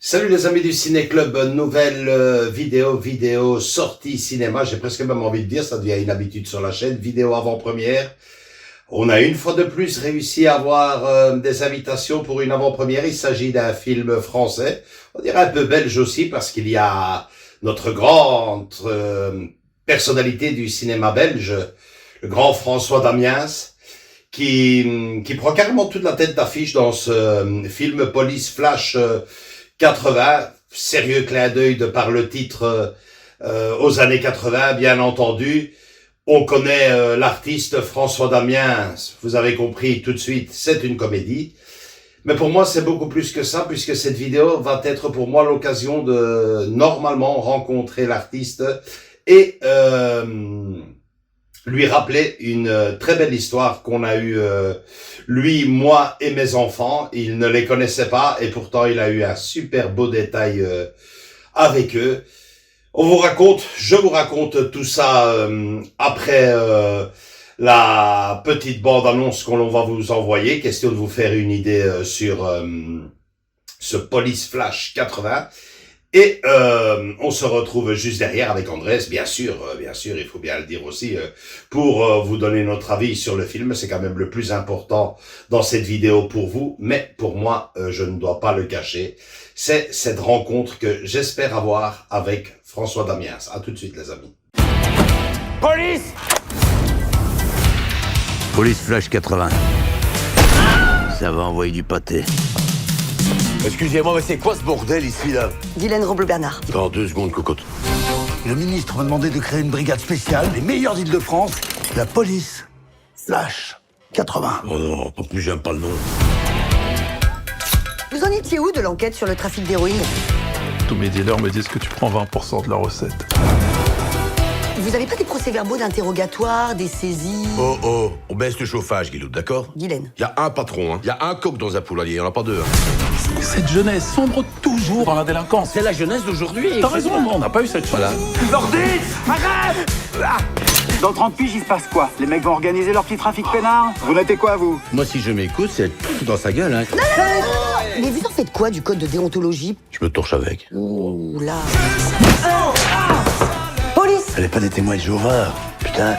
Salut les amis du Ciné Club, nouvelle vidéo sortie cinéma, j'ai presque même envie de dire, ça devient une habitude sur la chaîne, vidéo avant-première. On a une fois de plus réussi à avoir des invitations pour une avant-première, il s'agit d'un film français, on dirait un peu belge aussi parce qu'il y a notre grande personnalité du cinéma belge, le grand François Damiens, qui prend carrément toute la tête d'affiche dans ce film Police Flash 80, sérieux clin d'œil de par le titre aux années 80, bien entendu. On connaît l'artiste François Damiens, vous avez compris tout de suite, c'est une comédie. Mais pour moi, c'est beaucoup plus que ça, puisque cette vidéo va être pour moi l'occasion de normalement rencontrer l'artiste et lui rappeler une très belle histoire qu'on a eue, lui, moi et mes enfants. Il ne les connaissait pas et pourtant il a eu un super beau détail avec eux. Je vous raconte tout ça après la petite bande-annonce qu'on va vous envoyer, question de vous faire une idée sur ce Police Flash 80. Et on se retrouve juste derrière avec Andrés, bien sûr, il faut bien le dire aussi, pour vous donner notre avis sur le film. C'est quand même le plus important dans cette vidéo pour vous, mais pour moi, je ne dois pas le cacher. C'est cette rencontre que j'espère avoir avec François Damiens. À tout de suite, les amis. Police! Police Flash 80. Ça va envoyer du pâté. Excusez-moi, mais c'est quoi ce bordel ici, là? Guylaine Roble-Bernard. Dans 2 secondes, cocotte. Le ministre m'a demandé de créer une brigade spéciale, les meilleurs d'Île-de-France, la police Flash 80. Oh non, en plus, j'aime pas le nom. Vous en étiez où de l'enquête sur le trafic d'héroïne? Tous mes dealers me disent que tu prends 20% de la recette. Vous avez pas des procès-verbaux d'interrogatoire, des saisies? Oh, on baisse le chauffage, Guilou, d'accord? Guylaine. Y a un patron, hein. Y a un coq dans un poulailler, y'en a pas 2. Hein. Cette jeunesse sombre toujours dans la délinquance. C'est la jeunesse d'aujourd'hui. T'as raison, on n'a pas eu cette chance. Voilà. Nordis, arrête! Dans 30 piges, il se passe quoi? Les mecs vont organiser leur petit trafic peinard? Vous notez quoi, vous? Moi, si je m'écoute, c'est dans sa gueule, hein. Mais vous en faites quoi du code de déontologie? Je me torche avec. Ouh là. Police! Elle est pas des témoins de Jéhovah, putain.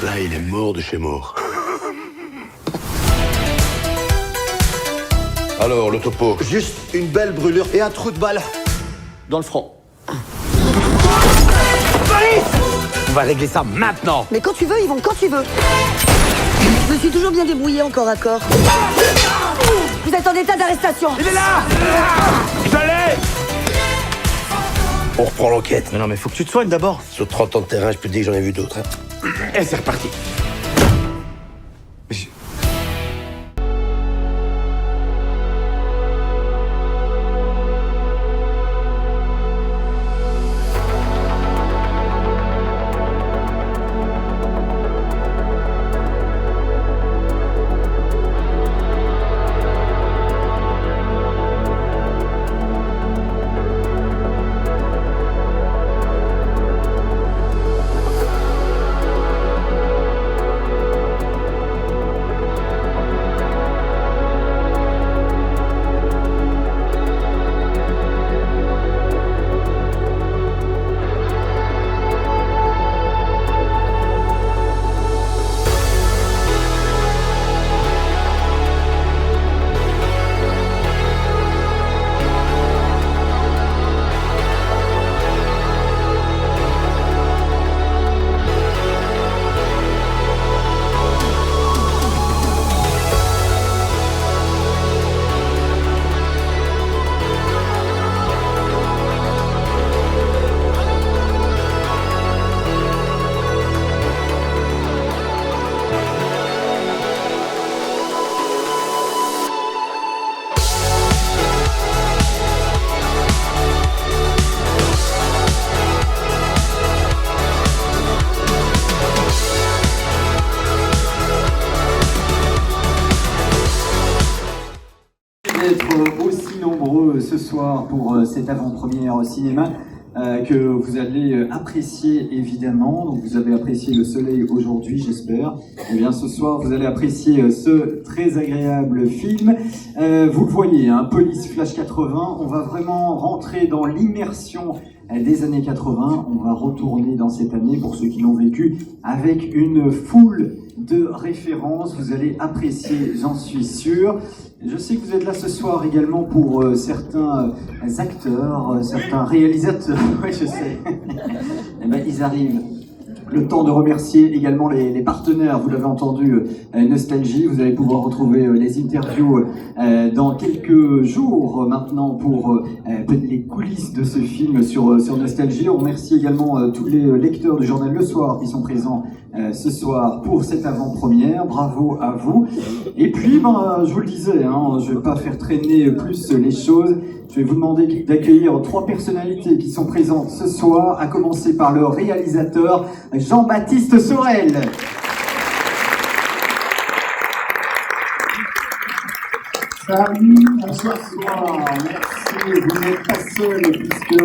Là, il est mort de chez mort. Alors, le topo. Juste une belle brûlure et un trou de balle dans le front. On va régler ça maintenant! Mais quand tu veux, ils vont quand tu veux. Je me suis toujours bien débrouillé en corps à corps. Vous êtes en état d'arrestation. Il est là! Je l'ai! On reprend l'enquête. Mais non, mais faut que tu te soignes d'abord. Sur 30 ans de terrain, je peux te dire que j'en ai vu d'autres. Hein. Et c'est reparti. soir pour cette avant-première au cinéma que vous allez apprécier évidemment. Donc vous avez apprécié Le Soleil aujourd'hui, j'espère. Et bien ce soir, vous allez apprécier ce très agréable film. Vous le voyez, hein, Police Flash 80. On va vraiment rentrer dans l'immersion des années 80. On va retourner dans cette année, pour ceux qui l'ont vécu, avec une foule de références. Vous allez apprécier, j'en suis sûr. Je sais que vous êtes là ce soir également pour certains acteurs, certains réalisateurs. Oui, je sais. Eh ben, ils arrivent. Le temps de remercier également les partenaires, vous l'avez entendu, Nostalgie. Vous allez pouvoir retrouver les interviews dans quelques jours maintenant pour les coulisses de ce film sur Nostalgie. On remercie également tous les lecteurs du journal Le Soir qui sont présents ce soir pour cette avant-première. Bravo à vous. Et puis, je vous le disais, hein, je ne vais pas faire traîner plus les choses. Je vais vous demander d'accueillir 3 personnalités qui sont présentes ce soir, à commencer par le réalisateur Jean-Baptiste Sorel. Salut, bonsoir, merci, vous n'êtes pas seul puisque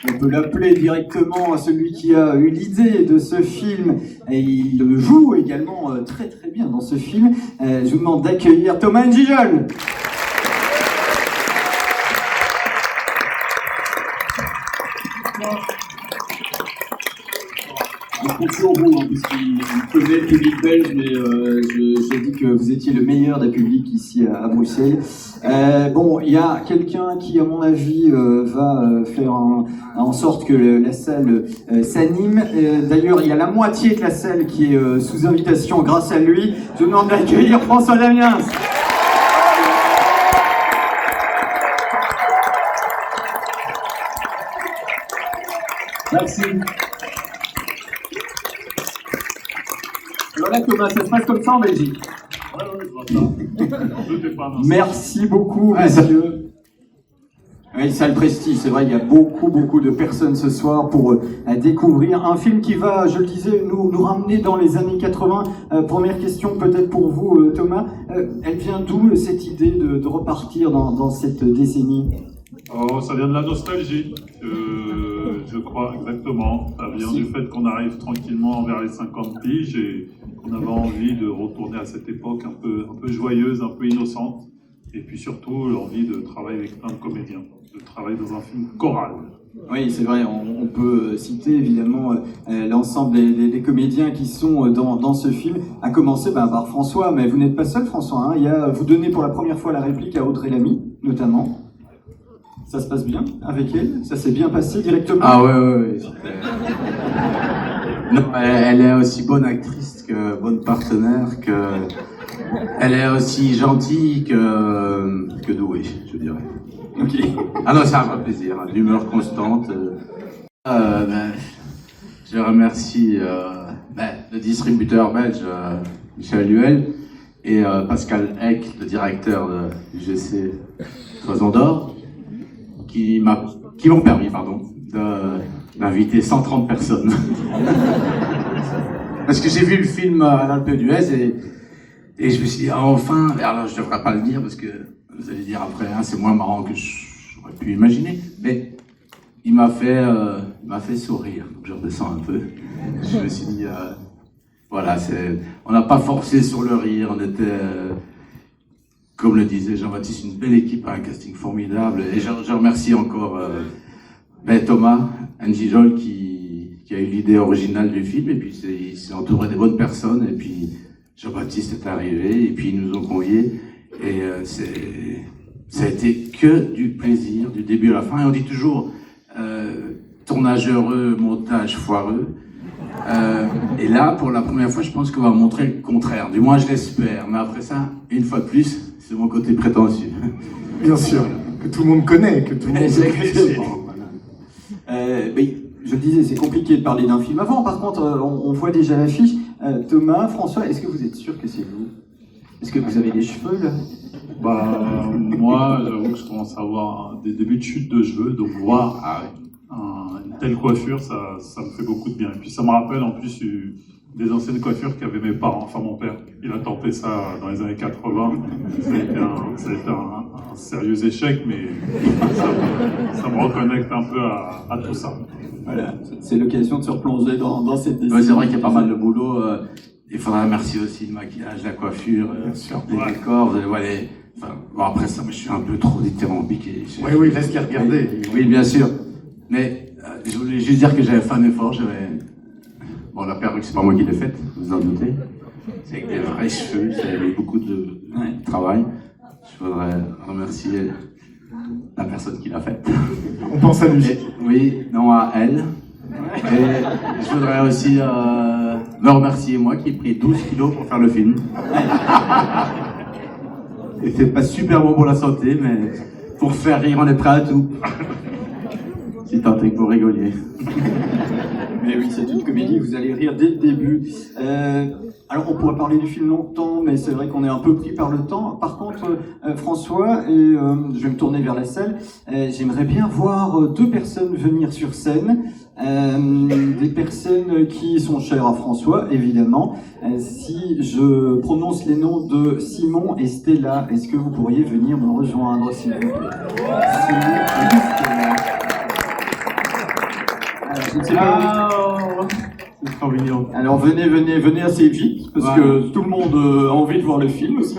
on peut l'appeler directement celui qui a eu l'idée de ce film et il le joue également très très bien dans ce film. Je vous demande d'accueillir Thomas Njijol. Je compte sur vous, hein, puisqu'il connaît le public belge, mais j'ai dit que vous étiez le meilleur des publics ici à Bruxelles. Bon, il y a quelqu'un qui, à mon avis, va faire en sorte que la salle s'anime. D'ailleurs, il y a la moitié de la salle qui est sous invitation grâce à lui. Je vous demande d'accueillir François Damiens. Merci. Voilà Thomas, ça se passe comme ça en Belgique. Merci beaucoup, messieurs. Oui, ça a le prestige, c'est vrai, il y a beaucoup de personnes ce soir pour découvrir un film qui va, je le disais, nous ramener dans les années 80. Première question peut-être pour vous, Thomas. Elle vient d'où cette idée de repartir dans cette décennie? Oh, ça vient de la nostalgie, je crois, exactement. Ça vient du fait qu'on arrive tranquillement vers les 50 piges et qu'on avait envie de retourner à cette époque un peu joyeuse, un peu innocente. Et puis surtout, l'envie de travailler avec plein de comédiens, de travailler dans un film choral. Oui, c'est vrai, on peut citer évidemment l'ensemble des comédiens qui sont dans ce film, à commencer par François, mais vous n'êtes pas seul François, hein. Vous donnez pour la première fois la réplique à Audrey Lamy, notamment. Ça se passe bien avec elle? Ça s'est bien passé directement? Ah ouais. Non, elle est aussi bonne actrice que bonne partenaire, que elle est aussi gentille que douée, je dirais. Ok. Ah non, c'est un vrai plaisir, hein, d'humeur constante. Je remercie le distributeur belge, Michel Luel, et Pascal Eck, le directeur du GC Toison d'Or, qui m'ont permis, d'inviter 130 personnes. Parce que j'ai vu le film à l'Alpe d'Huez et je me suis dit, enfin, alors je devrais pas le dire parce que vous allez dire après, hein, c'est moins marrant que j'aurais pu imaginer, mais il m'a fait sourire, donc je redescends un peu. Je me suis dit, voilà, on n'a pas forcé sur le rire, on était, comme le disait Jean-Baptiste, une belle équipe, un casting formidable, et je remercie encore Thomas Njijol qui a eu l'idée originale du film, et puis il s'est entouré des bonnes personnes, et puis Jean-Baptiste est arrivé, et puis ils nous ont conviés, et ça a été que du plaisir, du début à la fin, et on dit toujours tournage heureux, montage foireux, et là, pour la première fois, je pense qu'on va montrer le contraire, du moins je l'espère, mais après ça, une fois de plus, c'est mon côté prétentieux. Bien sûr, que tout le monde connaît, que tout le monde sait. Je le disais, c'est compliqué de parler d'un film avant. Par contre, on voit déjà l'affiche. Thomas, François, est-ce que vous êtes sûr que c'est vous? Est-ce que vous avez des cheveux, là? Moi, j'avoue que je commence à avoir des débuts de chute de cheveux, donc voir une telle coiffure, ça me fait beaucoup de bien. Et puis ça me rappelle en plus des anciennes coiffures qu'avaient mes parents, enfin mon père. Il a tenté ça dans les années 80. Ça a été un sérieux échec, mais ça me reconnecte un peu à tout ça. Voilà, c'est l'occasion de se replonger dans cette décision. Ouais, c'est vrai qu'il y a pas mal de boulot. Il faudra remercier aussi le maquillage, la coiffure, les décors. Vous allez voir les... Enfin, bon, après ça, moi, je suis un peu trop dithyrambique. Oui, oui, laisse-les regarder. Oui, bien sûr. Mais je voulais juste dire que j'avais fait un effort. Bon, la perruque, c'est pas moi qui l'ai faite, vous en doutez. C'est avec des vrais cheveux, ça avait beaucoup de travail. Je voudrais remercier la personne qui l'a faite. On pense à lui. Oui, non, à elle. Et je voudrais aussi me remercier moi qui ai pris 12 kilos pour faire le film. Et c'est pas super bon pour la santé, mais pour faire rire, on est prêt à tout. Si tant est que vous rigoliez. Mais oui, c'est une comédie, vous allez rire dès le début. Alors, on pourrait parler du film longtemps, mais c'est vrai qu'on est un peu pris par le temps. Par contre, François, et je vais me tourner vers la salle, j'aimerais bien voir deux personnes venir sur scène. Des personnes qui sont chères à François, évidemment. Si je prononce les noms de Simon et Stella, est-ce que vous pourriez venir me rejoindre, s'il vous plaît? Simon et Stella. Alors, je ne sais pas. C'est trop mignon. Alors venez assez vite, parce que tout le monde a envie de voir le film aussi.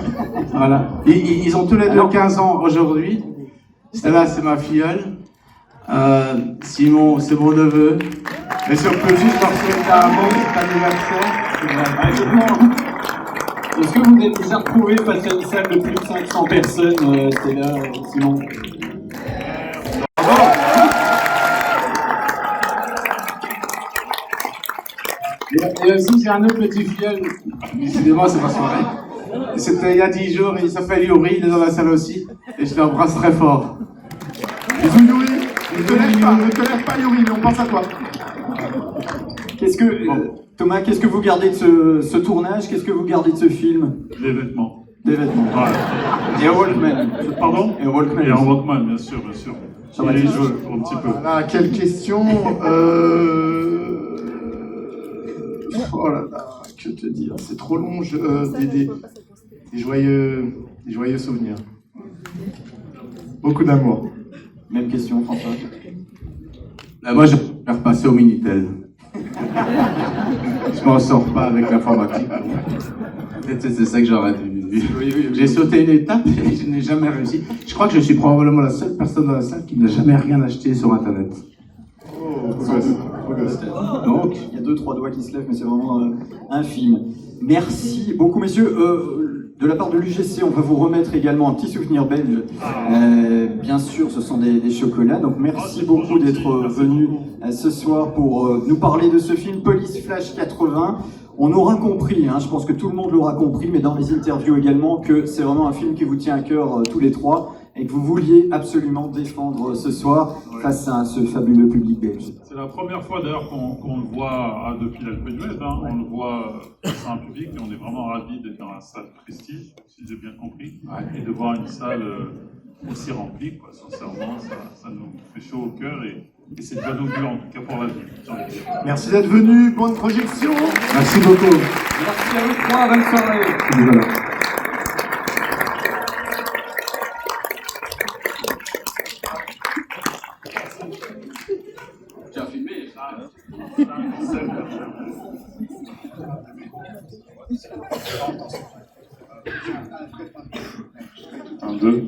Voilà. Ils ont tous les deux 15 ans aujourd'hui. Stella, c'est ma filleule. Simon, c'est mon neveu. Et si on peut juste leur souhaiter un bon anniversaire. Est-ce que vous êtes déjà retrouvé face à une salle de plus de 500 personnes, Stella, Simon? Et aussi, j'ai un autre petit filleul. Décidément, c'est pas soirée. C'était il y a 10 jours, il s'appelle Yuri, il est dans la salle aussi. Et je l'embrasse très fort. Bisous Yuri. Ne te lève pas Yuri, mais on pense à toi. Thomas, qu'est-ce que vous gardez de ce tournage? Qu'est-ce que vous gardez de ce film? Les vêtements. Des vêtements. Voilà. Et un Walkman. Pardon? Et un Walkman. Et un Walkman, bien sûr, bien sûr. Et les jeux, un petit peu. Voilà, quelle question. Oh là là, que te dire, c'est trop long. Des joyeux souvenirs. Beaucoup d'amour. Même question, François. Moi, je préfère passer au Minitel. Je m'en sors pas avec l'informatique. Peut-être c'est ça que j'aurais dû. Oui. J'ai sauté une étape et je n'ai jamais réussi. Je crois que je suis probablement la seule personne dans la salle qui n'a jamais rien acheté sur Internet. Oh, Donc, il y a 2-3 doigts qui se lèvent, mais c'est vraiment infime. Merci beaucoup, messieurs. De la part de l'UGC, on va vous remettre également un petit souvenir belge. Bien sûr, ce sont des chocolats. Donc, merci beaucoup d'être venus ce soir pour nous parler de ce film Police Flash 80. On aura compris, je pense que tout le monde l'aura compris, mais dans les interviews également, que c'est vraiment un film qui vous tient à cœur tous les trois et que vous vouliez absolument défendre ce soir face à ce fabuleux public belge. C'est la première fois d'ailleurs qu'on le voit depuis l'Alpe d'Huez, on le voit face à un public et on est vraiment ravis d'être dans la salle Prestige, si j'ai bien compris, et de voir une salle aussi remplie, quoi. Sincèrement, ça nous fait chaud au cœur et c'est de bon augure en tout cas pour la vie. Merci d'être venu, bonne projection. Merci beaucoup. Merci à vous trois, bonne soirée. Voilà. Tu as filmé? Un, deux.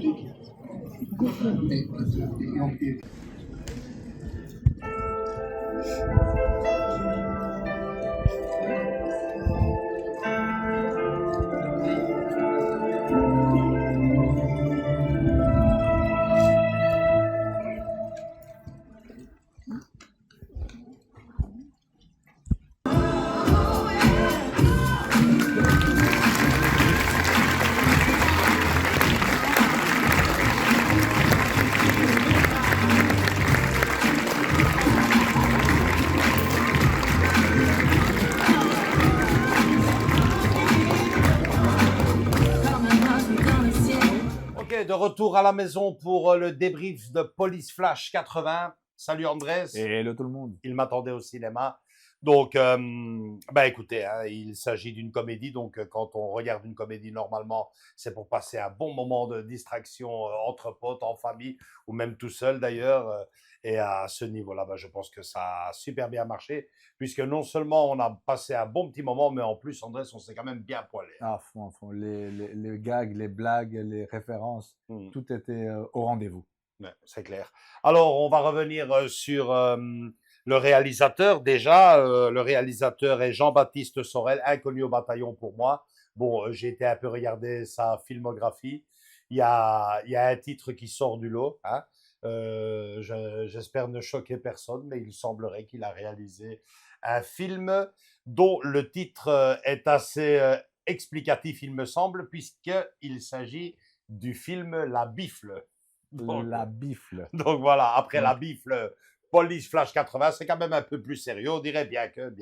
De retour à la maison pour le débrief de Police Flash 80. Salut Andrés. Et hello tout le monde. Il m'attendait au cinéma. Donc, ben écoutez, hein, il s'agit d'une comédie, donc quand on regarde une comédie normalement, c'est pour passer un bon moment de distraction entre potes, en famille, ou même tout seul d'ailleurs. Et à ce niveau-là, ben, je pense que ça a super bien marché, puisque non seulement on a passé un bon petit moment, mais en plus, Andrés, on s'est quand même bien poilé. À fond, à fond. Les gags, les blagues, les références, tout était au rendez-vous. Ouais, c'est clair. Alors, on va revenir sur le réalisateur. Déjà, le réalisateur est Jean-Baptiste Sorel, inconnu au bataillon pour moi. Bon, j'ai été un peu regarder sa filmographie. Il y a un titre qui sort du lot. Hein. J'espère ne choquer personne, mais il semblerait qu'il a réalisé un film dont le titre est assez explicatif, il me semble, puisqu'il s'agit du film La Bifle. Donc, La bifle. donc voilà, après la bifle, Police Flash 80, c'est quand même un peu plus sérieux, on dirait bien que.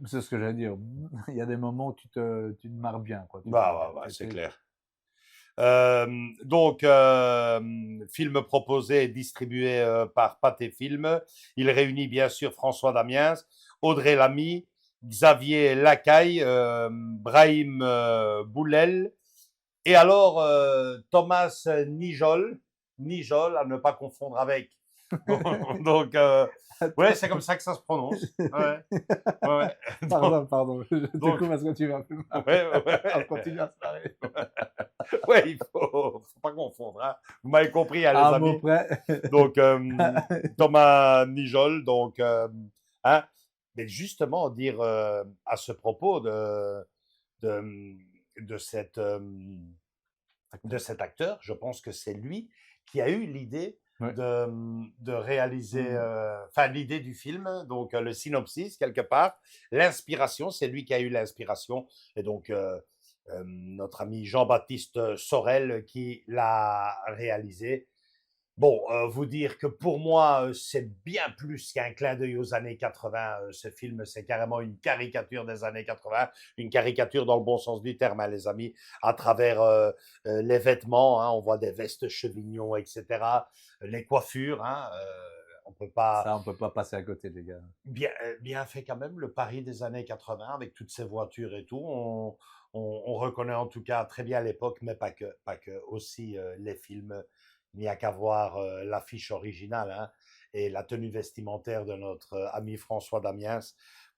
C'est ce que j'allais dire. Il y a des moments où tu te marres bien, quoi. Bah, ouais, c'est clair. Donc, film proposé et distribué par Pathé Film. Il réunit bien sûr François Damiens, Audrey Lamy, Xavier Lacaille, Brahim Boulel, et alors Thomas Nijol, à ne pas confondre avec. Donc, ouais, c'est comme ça que ça se prononce. Ouais. Pardon. Je te coupe parce que tu vas plus mal. Ouais. On continue à se parler. Ouais, il faut pas confondre. Hein. Vous m'avez compris, hein, les À amis. mot près. Donc, Thomas Nijol, donc, hein, mais justement dire à ce propos de cet acteur, je pense que c'est lui qui a eu l'idée de réaliser, enfin l'idée du film, donc le synopsis quelque part, l'inspiration, c'est lui qui a eu l'inspiration, et donc notre ami Jean-Baptiste Sorel qui l'a réalisé. Bon, vous dire que pour moi, c'est bien plus qu'un clin d'œil aux années 80. Ce film, c'est carrément une caricature des années 80, une caricature dans le bon sens du terme, hein, les amis, à travers les vêtements. Hein, on voit des vestes chevignons, etc. Les coiffures, hein, on peut pas. Ça, on peut pas passer à côté, les gars. Bien fait quand même, le Paris des années 80 avec toutes ces voitures et tout. On reconnaît en tout cas très bien l'époque, mais pas que aussi les films. Il n'y a qu'à voir l'affiche originale hein, et la tenue vestimentaire de notre ami François Damiens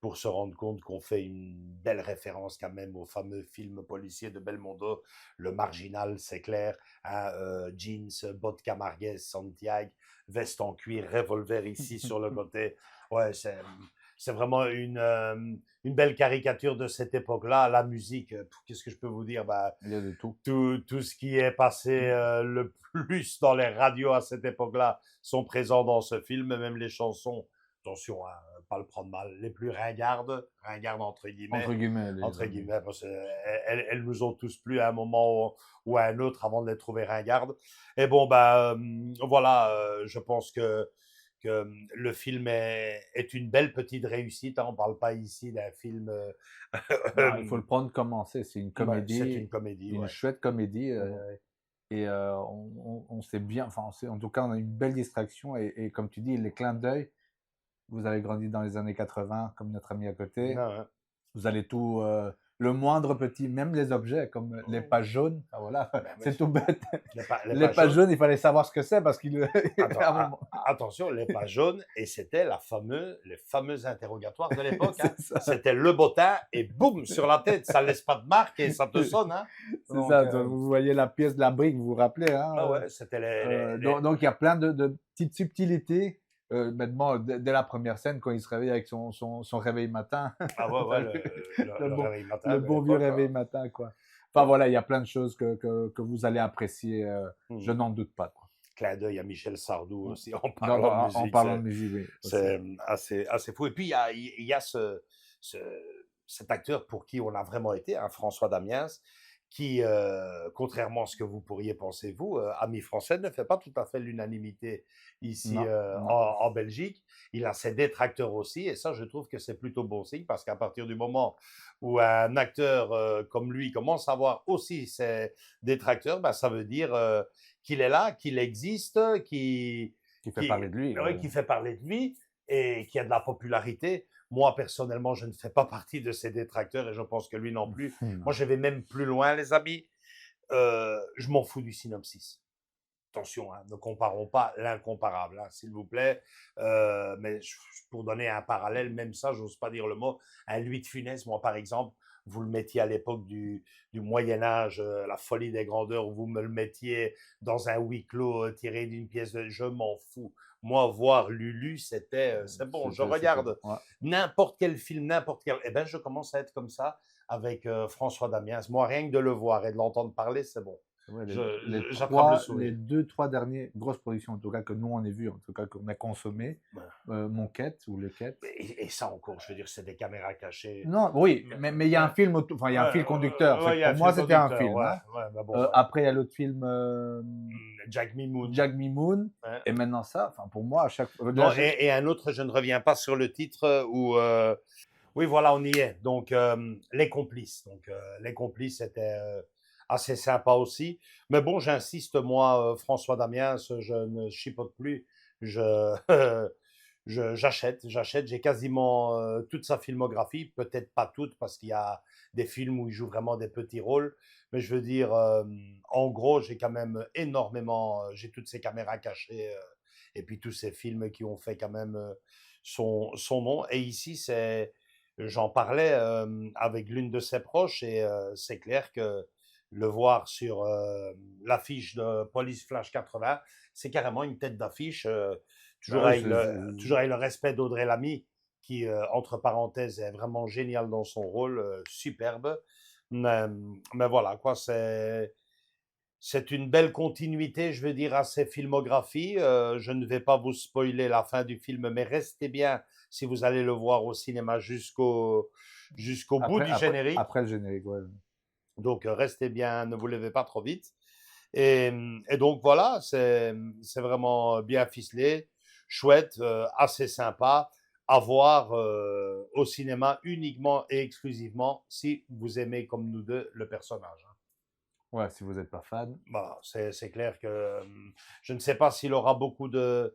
pour se rendre compte qu'on fait une belle référence quand même au fameux film policier de Belmondo, Le Marginal, c'est clair, hein, jeans, bottes Camarguez, Santiago, veste en cuir, revolver ici sur le côté. Ouais, c'est vraiment une belle caricature de cette époque-là. La musique, qu'est-ce que je peux vous dire? Bah, il y a de tout. Tout ce qui est passé le plus dans les radios à cette époque-là sont présents dans ce film, même les chansons, attention, hein, pas le prendre mal, les plus ringardes entre guillemets. Entre guillemets, parce qu'elles nous ont tous plu à un moment ou à un autre avant de les trouver ringardes. Et bon, bah, voilà, je pense que le film est une belle petite réussite. Hein. On ne parle pas ici d'un film. Non, il faut le prendre comme c'est. C'est une comédie. C'est une comédie. Une chouette comédie. Et on sait bien. Enfin, en tout cas, on a une belle distraction. Et comme tu dis, les clins d'œil. Vous avez grandi dans les années 80, comme notre ami à côté. Ouais. Vous allez tout. Le moindre petit, même les objets, comme les pages jaunes. Ah, voilà, c'est tout bête. Les pages jaunes, il fallait savoir ce que c'est parce qu'il. Attention, les pages jaunes, et c'était les fameux interrogatoires de l'époque. Hein. C'était le bottin et boum sur la tête, ça laisse pas de marque et ça te sonne. Hein. C'est ça. Vous voyez la pièce de la brique, vous vous rappelez. Hein, ah ouais, c'était donc il y a plein de petites subtilités. Maintenant, dès la première scène, quand il se réveille avec son réveil matin. Ah ouais, le réveil matin. Le bon vieux réveil matin, quoi. Enfin voilà, il y a plein de choses que vous allez apprécier, je n'en doute pas. Quoi. Clin d'œil à Michel Sardou aussi, en parlant de musique. Oui, c'est assez fou. Et puis, il y a cet acteur pour qui on a vraiment été, hein, François Damiens, qui, contrairement à ce que vous pourriez penser, vous, Amis français, ne fait pas tout à fait l'unanimité ici en Belgique. Il a ses détracteurs aussi, et ça, je trouve que c'est plutôt bon signe, parce qu'à partir du moment où un acteur comme lui commence à avoir aussi ses détracteurs, ben, ça veut dire qu'il est là, qu'il existe, qui fait parler de lui. Qui fait parler de lui. et qui a de la popularité. Moi, personnellement, je ne fais pas partie de ces détracteurs et je pense que lui non plus. Moi, je vais même plus loin, les amis. Je m'en fous du synopsis. Attention, hein, ne comparons pas l'incomparable, hein, s'il vous plaît. Mais pour donner un parallèle, même ça, j'ose pas dire le mot, un Louis de Funès, moi par exemple, vous le mettiez à l'époque du Moyen-Âge, la folie des grandeurs, vous me le mettiez dans un huis clos tiré d'une pièce de... Je m'en fous. Moi, voir Lulu, c'est bon, je regarde n'importe quel film, n'importe quel... Eh ben, je commence à être comme ça avec François Damiens. Moi, rien que de le voir et de l'entendre parler, c'est bon. Ouais, J'attrape le les sourire. 2-3 dernières grosses productions, en tout cas que nous on a vu, en tout cas qu'on a consommé, Mon Quête ou Le Quête. Et ça encore, je veux dire, c'est des caméras cachées. Non, oui, mais il y a un film, enfin il y a un fil conducteur. Pour moi, c'était un film. Hein. Après, il y a l'autre film, Jack Me Moon. Jack Me Moon. Et maintenant ça, enfin pour moi, à chaque fois. Non, et un autre, je ne reviens pas sur le titre où. Oui, voilà, on y est. Donc, Les Complices. Donc, Les Complices, c'était assez sympa aussi. Mais bon, j'insiste, moi, François Damiens, je ne chipote plus. J'achète. J'ai quasiment toute sa filmographie. Peut-être pas toute, parce qu'il y a des films où il joue vraiment des petits rôles. Mais je veux dire, en gros, j'ai quand même énormément. J'ai toutes ces caméras cachées. Et puis tous ces films qui ont fait quand même son nom. Et ici, j'en parlais avec l'une de ses proches et c'est clair que le voir sur l'affiche de Police Flash 80, c'est carrément une tête d'affiche. Toujours avec le respect d'Audrey Lamy, qui, entre parenthèses, est vraiment génial dans son rôle, superbe. Mais voilà, quoi, c'est une belle continuité, je veux dire, à ses filmographies. Je ne vais pas vous spoiler la fin du film, mais restez bien si vous allez le voir au cinéma jusqu'au bout du générique. Après le générique, ouais. Donc, restez bien, ne vous levez pas trop vite. Et donc, voilà, c'est vraiment bien ficelé, chouette, assez sympa à voir au cinéma uniquement et exclusivement si vous aimez, comme nous deux, le personnage. Ouais, si vous n'êtes pas fan. Voilà, c'est clair que je ne sais pas s'il aura beaucoup de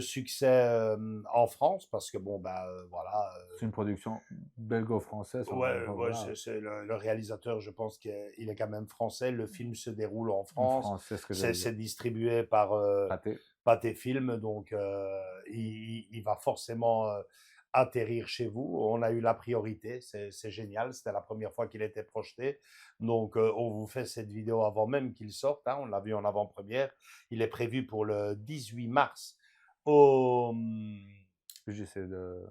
succès en France, parce que bon, voilà. C'est une production belgo-française. Ouais, c'est le réalisateur, je pense qu'il est quand même français. Le film se déroule en France. C'est distribué par Pathé Film, donc il va forcément atterrir chez vous. On a eu la priorité, c'est génial. C'était la première fois qu'il était projeté. Donc, on vous fait cette vidéo avant même qu'il sorte. Hein, on l'a vu en avant-première. Il est prévu pour le 18 mars J'essaie de...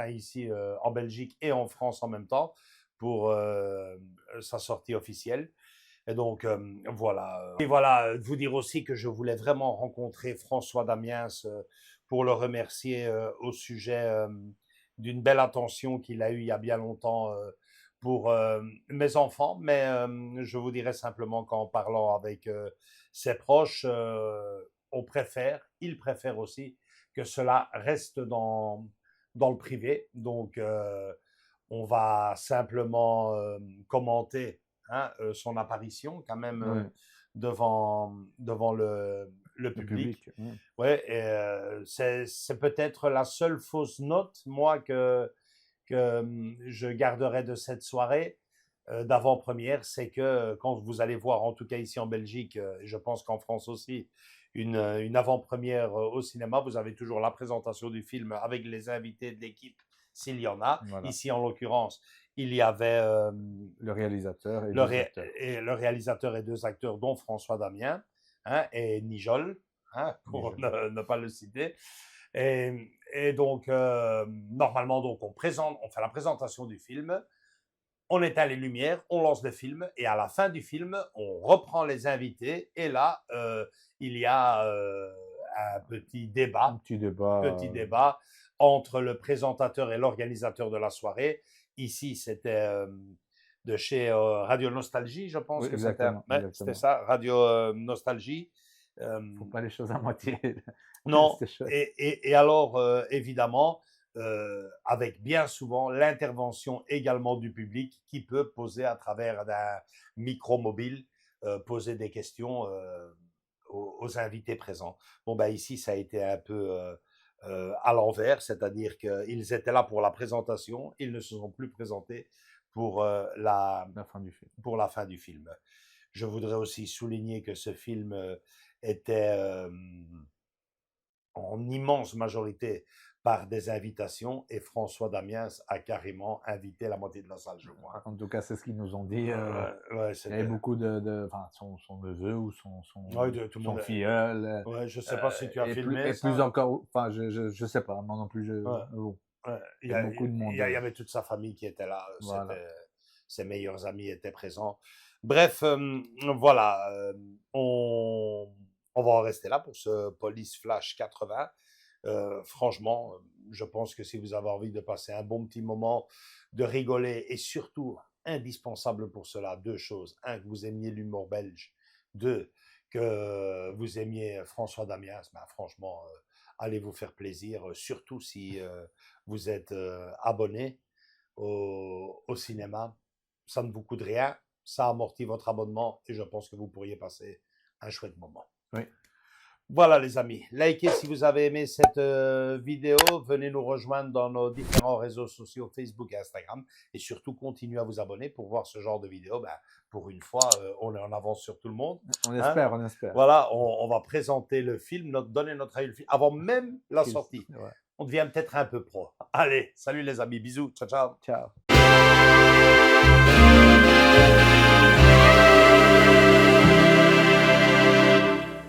ici en Belgique et en France en même temps pour sa sortie officielle. Et donc, voilà. Et voilà, vous dire aussi que je voulais vraiment rencontrer François Damiens pour le remercier au sujet d'une belle attention qu'il a eue il y a bien longtemps pour mes enfants. Mais je vous dirais simplement qu'en parlant avec ses proches, il préfère aussi que cela reste dans le privé. Donc, on va simplement commenter son apparition quand même devant le public. Ouais, et c'est peut-être la seule fausse note, moi, que je garderai de cette soirée d'avant-première, c'est que quand vous allez voir, en tout cas ici en Belgique, et je pense qu'en France aussi, une avant-première au cinéma, vous avez toujours la présentation du film avec les invités de l'équipe, s'il y en a. Voilà. Ici, en l'occurrence, il y avait le réalisateur le réalisateur et deux acteurs, dont François Damiens et Nijol, pour ne pas le citer. Et donc, normalement, donc, on fait la présentation du film, on éteint les lumières, on lance le film, et à la fin du film, on reprend les invités, et là, il y a un petit débat entre le présentateur et l'organisateur de la soirée. Ici, c'était de chez Radio Nostalgie, je pense. Oui, que c'était ça, Radio Nostalgie. Faut pas les choses à moitié. Non, et alors, évidemment, avec bien souvent l'intervention également du public qui peut poser à travers d'un micro mobile, poser des questions aux invités présents. Bon, ici, ça a été un peu à l'envers, c'est-à-dire qu'ils étaient là pour la présentation, ils ne se sont plus présentés pour La fin du film. pour la fin du film. Je voudrais aussi souligner que ce film était en immense majorité par des invitations et François Damiens a carrément invité la moitié de la salle, je crois. En tout cas, c'est ce qu'ils nous ont dit. Ouais, Il y avait c'était... beaucoup enfin, son neveu ou son Ouais, tout le son monde... filleul. Ouais, je sais pas si tu as et filmé ça. plus encore, enfin, je sais pas, moi non plus. Ouais. Bon, Ouais, il y a beaucoup de monde. Il y avait toute sa famille qui était là. Voilà. Ses meilleurs amis étaient présents. Bref, voilà. On va en rester là pour ce Police Flash 80. Franchement, je pense que si vous avez envie de passer un bon petit moment, de rigoler et surtout, indispensable pour cela, deux choses. Un, que vous aimiez l'humour belge. Deux, que vous aimiez François Damiens. Ben, franchement, allez vous faire plaisir, surtout si vous êtes abonné au cinéma. Ça ne vous coûte rien, ça amortit votre abonnement et je pense que vous pourriez passer un chouette moment. Oui. Voilà les amis, likez si vous avez aimé cette vidéo, venez nous rejoindre dans nos différents réseaux sociaux Facebook et Instagram et surtout continuez à vous abonner pour voir ce genre de vidéos. Ben, pour une fois, on est en avance sur tout le monde. On espère, on espère. Voilà, on va présenter le film, donner notre avis au film avant même la sortie. Ouais. On devient peut-être un peu pro. Allez, salut les amis, bisous, ciao ciao. Ciao.